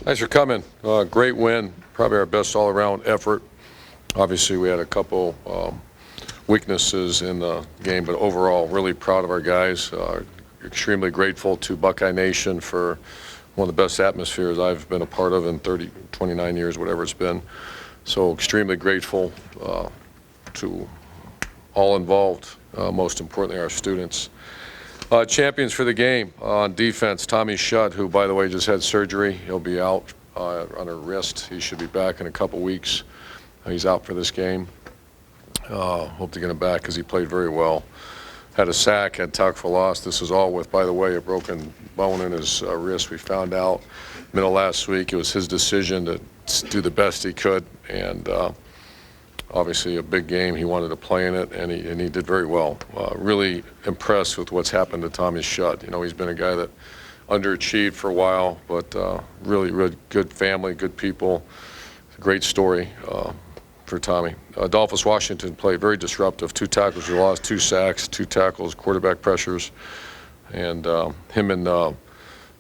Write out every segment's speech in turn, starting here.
Thanks for coming. Great win, probably our best all-around effort. Obviously, we had a couple weaknesses in the game, but overall, really proud of our guys. Extremely grateful to Buckeye Nation for one of the best atmospheres I've been a part of in 29 years, whatever it's been. So extremely grateful to all involved, most importantly our students. Champions for the game on defense, Tommy Shutt, who, by the way, just had surgery. He'll be out on a wrist. He should be back in a couple weeks. He's out for this game. Hope to get him back because he played very well. Had a sack, had tackle for loss. This is all with, by the way, a broken bone in his wrist. We found out middle of last week. It was his decision to do the best he could, and obviously a big game. He wanted to play in it, and he did very well. Really impressed with what's happened to Tommy Shutt. You know, he's been a guy that underachieved for a while, but really good family, good people. Great story for Tommy. Adolphus Washington played very disruptive. 2 tackles for loss, 2 sacks, 2 tackles, quarterback pressures, and him and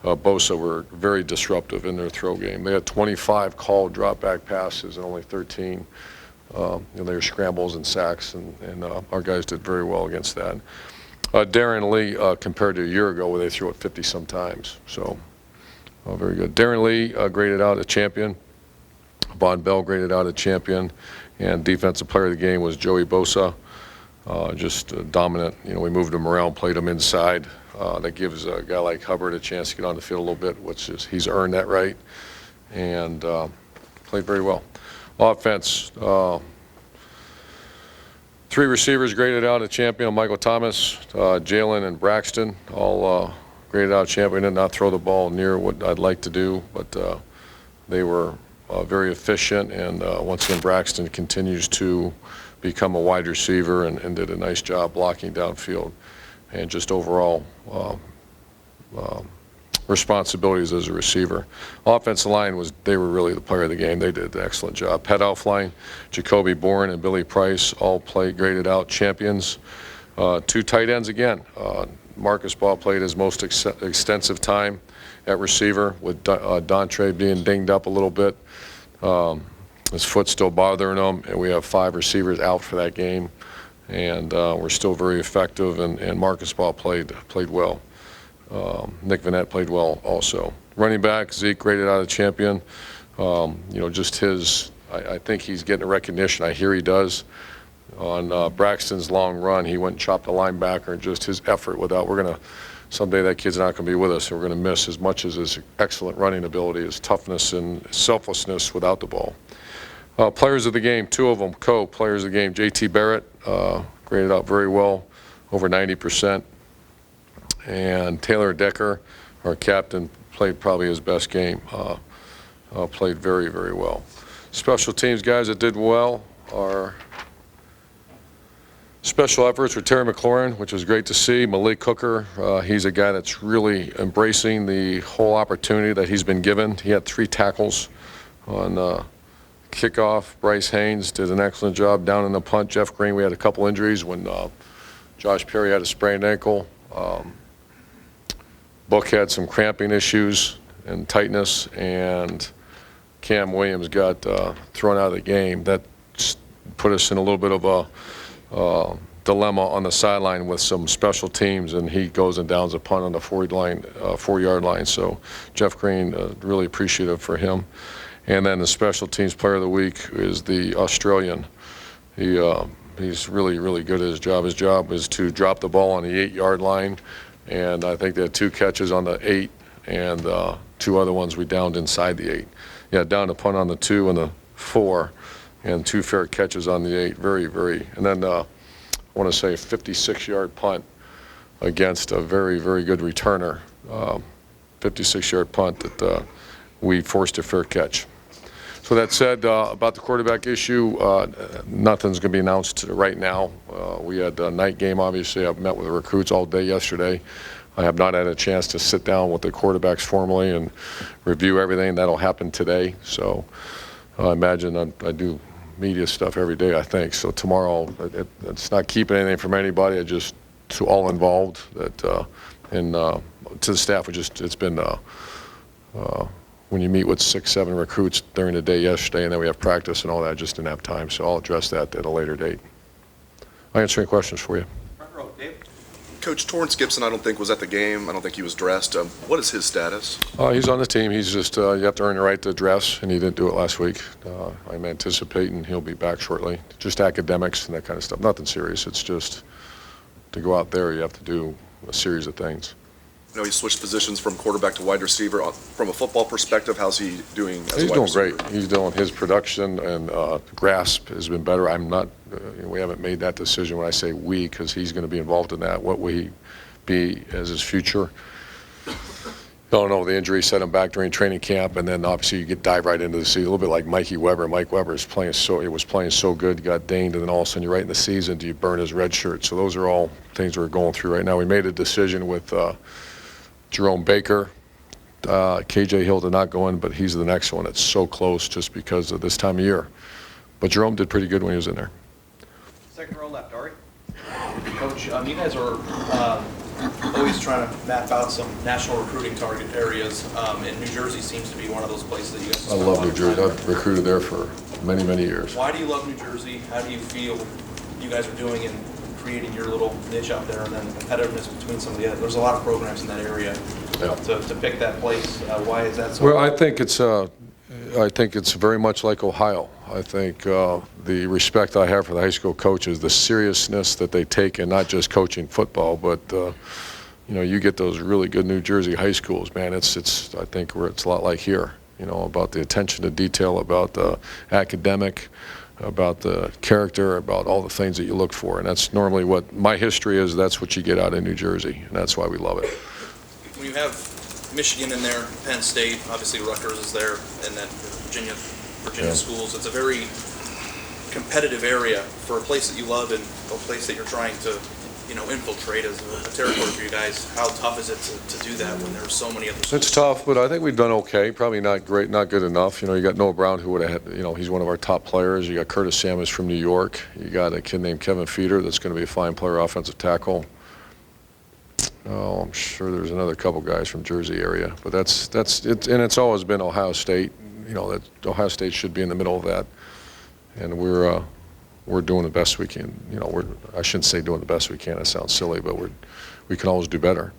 Bosa were very disruptive in their throw game. They had 25 called drop-back passes and only 13. They were scrambles and sacks, and our guys did very well against that. Darren Lee, compared to a year ago where they threw it 50-some times, so very good. Darren Lee graded out a champion. Von Bell graded out a champion, and defensive player of the game was Joey Bosa. Just dominant. You know, we moved him around, played him inside. That gives a guy like Hubbard a chance to get on the field a little bit, which is he's earned that right, and played very well. Offense, 3 receivers graded out a champion. Michael Thomas, Jalen, and Braxton all graded out champion. Did not throw the ball near what I'd like to do, but they were very efficient, and once again Braxton continues to become a wide receiver and did a nice job blocking downfield, and just overall responsibilities as a receiver. Offensive line they were really the player of the game. They did an excellent job. Pat Elflein, Jacoby Bourne, and Billy Price all played graded out champions. 2 tight ends again. Marcus Ball played his most extensive time at receiver, with Dontre being dinged up a little bit. His foot's still bothering him, and we have 5 receivers out for that game, and we're still very effective, and Marcus Ball played well. Nick Vanette played well also. Running back, Zeke graded out a champion. You know, just I think he's getting a recognition. I hear he does. On Braxton's long run, he went and chopped a linebacker, and just his effort someday that kid's not going to be with us, and we're going to miss as much as his excellent running ability, his toughness and selflessness without the ball. Players of the game, 2 of them, players of the game. J.T. Barrett graded out very well, over 90%. And Taylor Decker, our captain, played probably his best game. Played very, very well. Special teams guys that did well are special efforts with Terry McLaurin, which was great to see. Malik Hooker, he's a guy that's really embracing the whole opportunity that he's been given. He had 3 tackles on kickoff. Bryce Haynes did an excellent job down in the punt. Jeff Green, we had a couple injuries when Josh Perry had a sprained ankle. Book had some cramping issues and tightness, and Cam Williams got thrown out of the game. That put us in a little bit of a dilemma on the sideline with some special teams, and he goes and downs a punt on the 4-yard line. So Jeff Green, really appreciative for him. And then the special teams player of the week is the Australian. He's really, really good at his job. His job is to drop the ball on the 8-yard line, and I think they had 2 catches on the 8, and 2 other ones we downed inside the 8. Yeah, down a punt on the 2 and the 4, and 2 fair catches on the 8. Very, very. And then I want to say a 56-yard punt against a very, very good returner. 56-yard punt that we forced a fair catch. So that said, about the quarterback issue, nothing's going to be announced right now. We had a night game, obviously. I've met with the recruits all day yesterday. I have not had a chance to sit down with the quarterbacks formally and review everything. That'll happen today. So I imagine I do media stuff every day, I think. So tomorrow, it's not keeping anything from anybody. I just, to all involved, that and to the staff, it's been when you meet with 6, 7 recruits during the day yesterday, and then we have practice and all that, I just didn't have time. So I'll address that at a later date. I'll answer any questions for you. Front row, Dave. Coach, Torrance Gibson, I don't think was at the game. I don't think he was dressed. What is his status? He's on the team. He's just, you have to earn the right to dress, and he didn't do it last week. I'm anticipating he'll be back shortly. Just academics and that kind of stuff. Nothing serious. It's just to go out there, you have to do a series of things. I know he switched positions from quarterback to wide receiver. From a football perspective, how's he doing as He's a wide doing receiver? great. He's doing his production and grasp has been better. I'm not, we haven't made that decision when I say we, because he's going to be involved in that. What will he be as his future? Don't know. The injury set him back during training camp, and then obviously you dive right into the season. A little bit like Mikey Weber. Mike Weber is playing was playing so good, got dinged, and then all of a sudden you're right in the season. Do you burn his red shirt? So those are all things we're going through right now. We made a decision with Jerome Baker. KJ Hill did not go in, but he's the next one. It's so close just because of this time of year. But Jerome did pretty good when he was in there. Second row left, Ari. Coach, you guys are always trying to map out some national recruiting target areas, and New Jersey seems to be one of those places that you guys. I love New Jersey. I've recruited there for many, many years. Why do you love New Jersey? How do you feel you guys are doing in creating your little niche out there, and then competitiveness between some of the other? There's a lot of programs in that area. Yeah. To pick that place. Why is that so? Well, I think it's very much like Ohio. I think the respect I have for the high school coaches, the seriousness that they take in not just coaching football, but you know, you get those really good New Jersey high schools, man. It's I think where it's a lot like here. You know, about the attention to detail, about the academic, about the character, about all the things that you look for, and that's normally what my history is. That's what you get out of New Jersey, and that's why we love it. When you have Michigan in there, Penn State, obviously Rutgers is there, and then Virginia Yeah. schools. It's a very competitive area for a place that you love and a place that you're trying to, you know, infiltrate as a territory for you guys. How tough is it to do that when there's so many other schools? It's tough, but I think we've done okay. Probably not great, not good enough. You know, you got Noah Brown, who would have had, you know, he's one of our top players. You got Curtis Samus from New York. You got a kid named Kevin Feeder that's going to be a fine player, offensive tackle. Oh, I'm sure there's another couple guys from Jersey area, but that's it, and it's always been Ohio State. You know, that Ohio State should be in the middle of that, and we're doing the best we can. You know, I shouldn't say doing the best we can. It sounds silly, but we can always do better.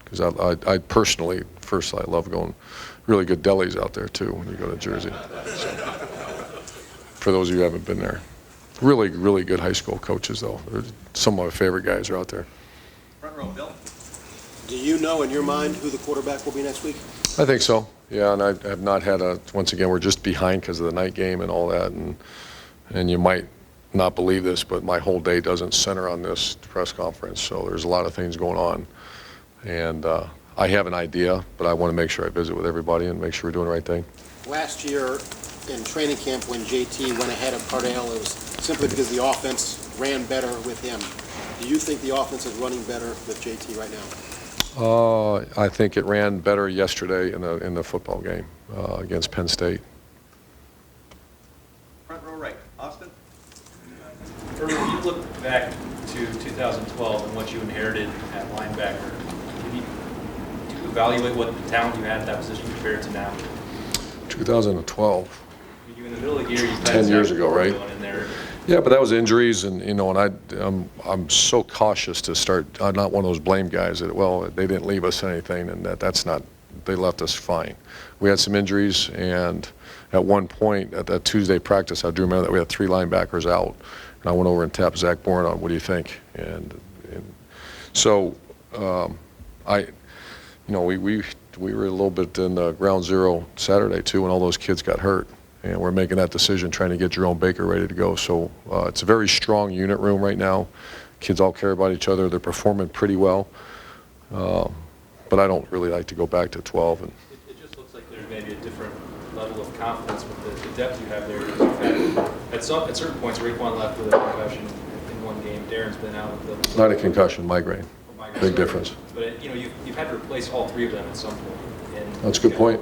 Because I personally, first, I love going really good delis out there too when you go to Jersey. So, for those of you who haven't been there, really, really good high school coaches though. Some of my favorite guys are out there. Front row, Bill. Do you know in your mind who the quarterback will be next week? I think so. Yeah, and I have not had once again, we're just behind because of the night game and all that, and you might not believe this, but my whole day doesn't center on this press conference, so there's a lot of things going on. And I have an idea, but I want to make sure I visit with everybody and make sure we're doing the right thing. Last year in training camp when JT went ahead of Cardale, it was simply because the offense ran better with him. Do you think the offense is running better with JT right now? I think it ran better yesterday in the football game against Penn State. Front row right, Austin. When you look back to 2012 and what you inherited at linebacker, do you evaluate what the talent you had at that position compared to now? 2012. You in the middle of the year, you 10 years ago, right? In there. Yeah, but that was injuries, and you know, and I'm so cautious to start. I'm not one of those blame guys that, well, they didn't leave us anything, and that's not. They left us fine. We had some injuries, and at one point at that Tuesday practice, I do remember that we had 3 linebackers out, and I went over and tapped Zach Bourne on, what do you think? And so you know, we were a little bit in ground zero Saturday too, when all those kids got hurt. And we're making that decision, trying to get Jerome Baker ready to go. So it's a very strong unit room right now. Kids all care about each other. They're performing pretty well. But I don't really like to go back to 12. And It just looks like there's maybe a different level of confidence with the depth you have there. You've had, at certain points, Raekwon left with a concussion in one game. Darren's been out with not a concussion, migraine. Big difference. But you know, you've had to replace all 3 of them at some point. And That's a good point.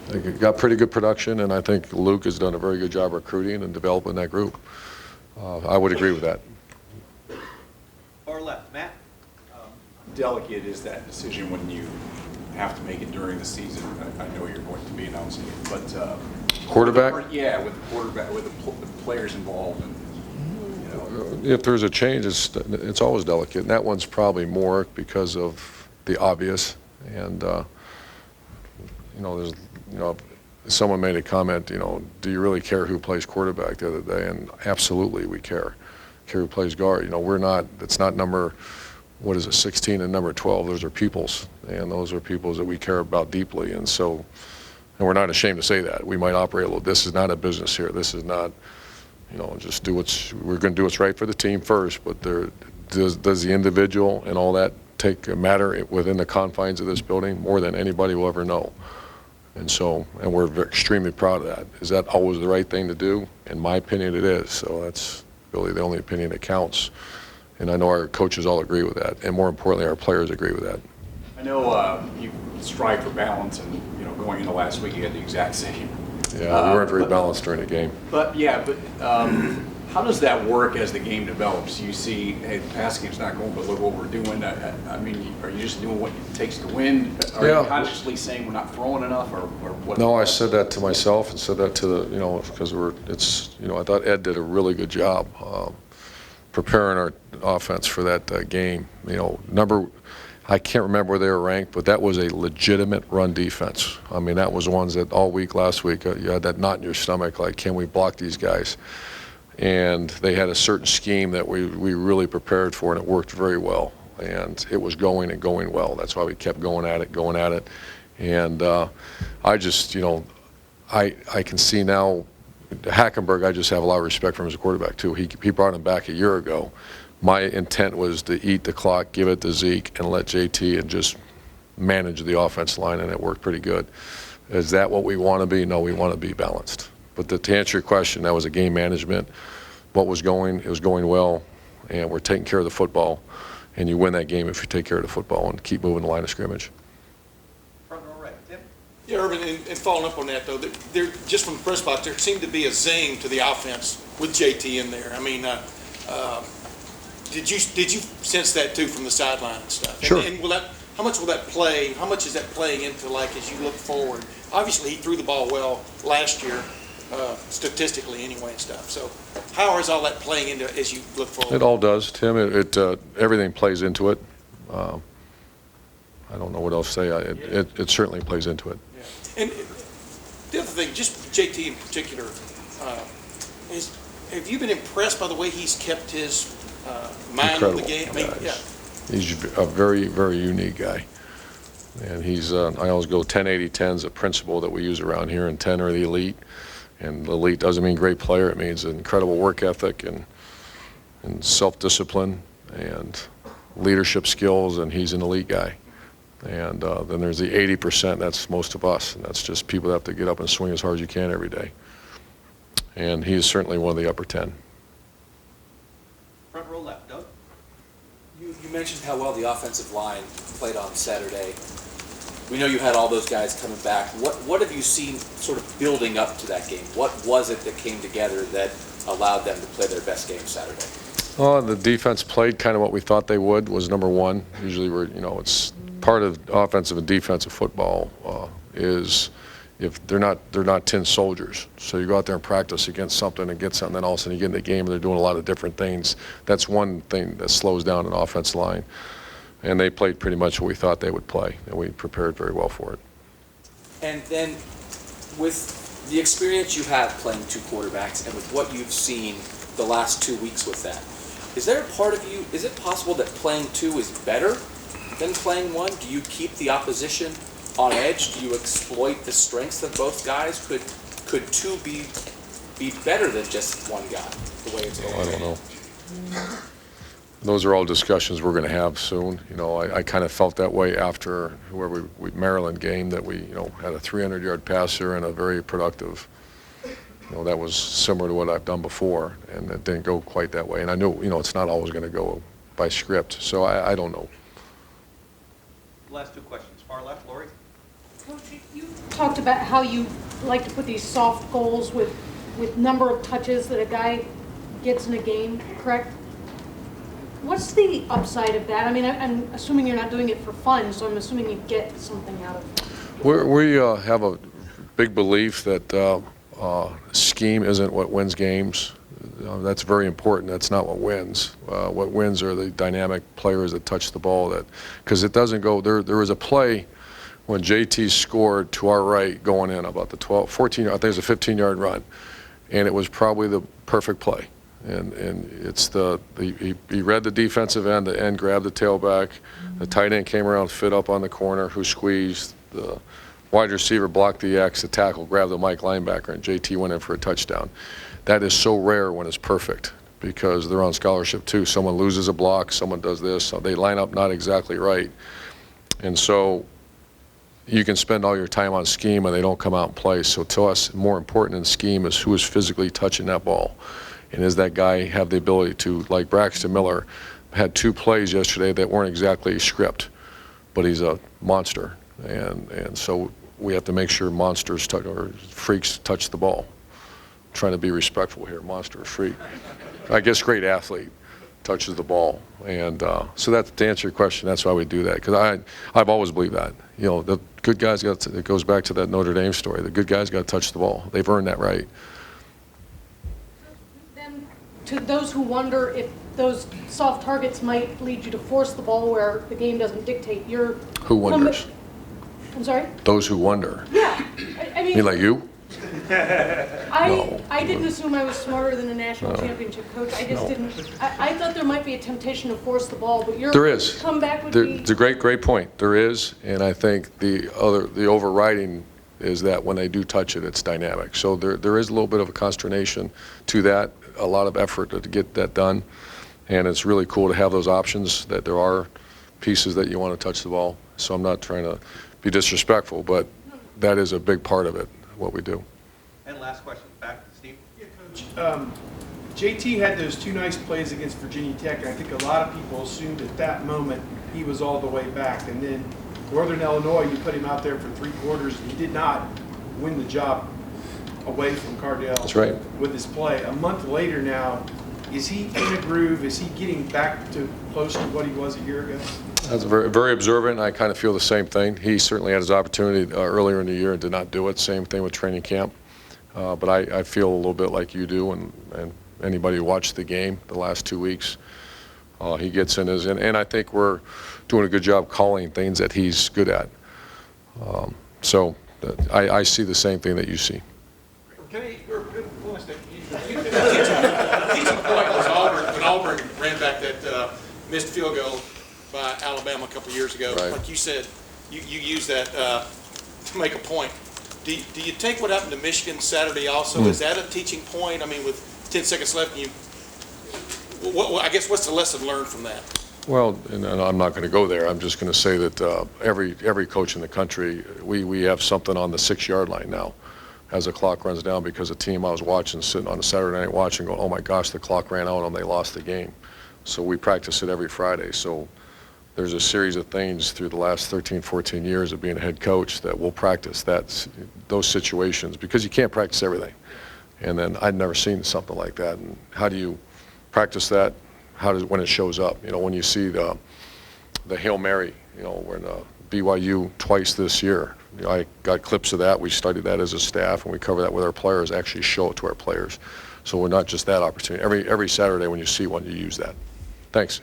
They got pretty good production, and I think Luke has done a very good job recruiting and developing that group. I would agree with that. Far left, Matt. Delicate is that decision when you have to make it during the season. I know you're going to be announcing it, but Quarterback? Yeah, with the quarterback, with the players involved, and If there's a change, it's always delicate. And that one's probably more because of the obvious. And, someone made a comment, do you really care who plays quarterback the other day? And absolutely we care. Care who plays guard. It's not number, 16 and number 12. Those are peoples. And those are peoples that we care about deeply. And we're not ashamed to say that. We might operate a little, this is not a business here. This is not, just we're going to do what's right for the team first, but does the take and all that take a matter within the confines of this building more than anybody will ever know. And we're extremely proud of that. Is that always the right thing to do? In my opinion, it is. So that's really the only opinion that counts. And I know our coaches all agree with that. And more importantly, our players agree with that. I know you strive for balance, and going into last week you had the exact same. Yeah, we weren't very balanced during the game. But how does that work as the game develops? You see, hey, the passing game's not going, but look what we're doing. I mean, are you just doing what it takes to win? Are you consciously saying we're not throwing enough, or what? No, I said that to myself and said that to because I thought Ed did a really good job preparing our offense for that game. I can't remember where they were ranked, but that was a legitimate run defense. I mean, that was ones that all week last week you had that knot in your stomach, like, can we block these guys? And they had a certain scheme that we really prepared for, and it worked very well. And it was going and going well. That's why we kept going at it. And I just, I can see now, Hackenberg, I just have a lot of respect for him as a quarterback, too. He brought him back a year ago. My intent was to eat the clock, give it to Zeke, and let JT and just manage the offense line, and it worked pretty good. Is that what we want to be? No, we want to be balanced. But to answer your question, that was a game management. It was going well, and we're taking care of the football. And you win that game if you take care of the football and keep moving the line of scrimmage. Front row right. Tim? Yeah, Urban, and following up on that, though, there just from the press box, there seemed to be a zing to the offense with JT in there. I mean, did you sense that, too, from the sideline and stuff? Sure. And how much is that playing into, like, as you look forward? Obviously, he threw the ball well last year, statistically anyway and stuff. So how is all that playing into as you look forward? It all does, Tim. Everything plays into it. I don't know what else to say. It certainly plays into it. Yeah. And the other thing, just JT in particular, have you been impressed by the way he's kept his mind on the game? I mean, yeah. He's a very, very unique guy. And I always go 10-80-10 is a principle that we use around here, and 10 are the elite. And elite doesn't mean great player. It means incredible work ethic and self-discipline and leadership skills, and he's an elite guy. And then there's the 80%, that's most of us, and that's just people that have to get up and swing as hard as you can every day. And he is certainly one of the upper 10. Front row left. Doug? You mentioned how well the offensive line played on Saturday. We know you had all those guys coming back. What have you seen sort of building up to that game? What was it that came together that allowed them to play their best game Saturday? Well, the defense played kind of what we thought they would, was number one. Usually it's part of offensive and defensive football is if they're not tin soldiers. So you go out there and practice against something and get something, then all of a sudden you get in the game and they're doing a lot of different things. That's one thing that slows down an offense line. And they played pretty much what we thought they would play, and we prepared very well for it. And then with the experience you have playing two quarterbacks and with what you've seen the last 2 weeks with that, is there a part of you, is it possible that playing two is better than playing one? Do you keep the opposition on edge? Do you exploit the strengths of both guys? Could two be better than just one guy, the way it's going? I don't know. Those are all discussions we're going to have soon. I kind of felt that way after Maryland game, that we had a 300-yard passer and a very productive. That was similar to what I've done before, and it didn't go quite that way. And I knew, it's not always going to go by script. So I don't know. Last two questions. Far left, Lori. Coach, you talked about how you like to put these soft goals with number of touches that a guy gets in a game, correct? What's the upside of that? I mean, I'm assuming you're not doing it for fun, so I'm assuming you get something out of it. We have a big belief that scheme isn't what wins games. That's very important. That's not what wins. What wins are the dynamic players that touch the ball. Because it doesn't go. There was a play when JT scored to our right going in about the 14. I think it was a 15-yard run, and it was probably the perfect play. And it's he read the defensive end. The end grabbed the tailback. The tight end came around, fit up on the corner, who squeezed. The wide receiver blocked the X. The tackle grabbed the Mike linebacker, and JT went in for a touchdown. That is so rare when it's perfect because they're on scholarship too. Someone loses a block, someone does this, so they line up not exactly right. And so you can spend all your time on scheme and they don't come out and play. So to us, more important than scheme is who is physically touching that ball. And does that guy have the ability to, like Braxton Miller, had 2 plays yesterday that weren't exactly script, but he's a monster. And so we have to make sure monsters or freaks touch the ball. Trying to be respectful here, monster, freak. I guess great athlete touches the ball. And so that's, to answer your question, that's why we do that. Because I've always believed that. You know, the good guys got to, it goes back to that Notre Dame story. The good guys got to touch the ball. They've earned that right. Then, to those who wonder if those soft targets might lead you to force the ball where the game doesn't dictate, you're... Who wonders? I'm sorry? Those who wonder. Yeah. I mean... You like you? I didn't assume I was smarter than a national championship coach. I just didn't. I thought there might be a temptation to force the ball, but your comeback would be. It's a great point. There is, and I think the overriding is that when they do touch it, it's dynamic. So there is a little bit of a consternation to that, a lot of effort to get that done, and it's really cool to have those options. That there are pieces that you want to touch the ball. So I'm not trying to be disrespectful, but that is a big part of it. What we do. And last question, back to Steve. Yeah, Coach. JT had those 2 nice plays against Virginia Tech, and I think a lot of people assumed at that moment he was all the way back. And then Northern Illinois, you put him out there for 3 quarters, and he did not win the job away from Cardell. That's right. With his play. A month later now, is he in a groove? Is he getting back to close to what he was a year ago? That's very observant. I kind of feel the same thing. He certainly had his opportunity earlier in the year and did not do it. Same thing with training camp. But I feel a little bit like you do, and anybody who watched the game the last 2 weeks, he gets in his, and I think we're doing a good job calling things that he's good at. So I see the same thing that you see. Can I, one second. Teaching point was Auburn, when Auburn ran back that missed field goal by Alabama a couple of years ago. Right. Like you said, you use that to make a point. Do you take what happened to Michigan Saturday also? Is that a teaching point? I mean, with 10 seconds left, I guess what's the lesson learned from that? Well, and I'm not going to go there. I'm just going to say that every coach in the country, we have something on the 6-yard line now as the clock runs down, because a team I was watching, sitting on a Saturday night watching, going, oh my gosh, the clock ran out and they lost the game. So we practice it every Friday. So there's a series of things through the last 13, 14 years of being a head coach that we'll practice those situations, because you can't practice everything. And then I'd never seen something like that. And how do you practice that? When it shows up? You know, when you see the Hail Mary, you know, when BYU twice this year. You know, I got clips of that. We studied that as a staff, and we cover that with our players, actually show it to our players. So we're not just that opportunity. Every Saturday when you see one, you use that. Thanks.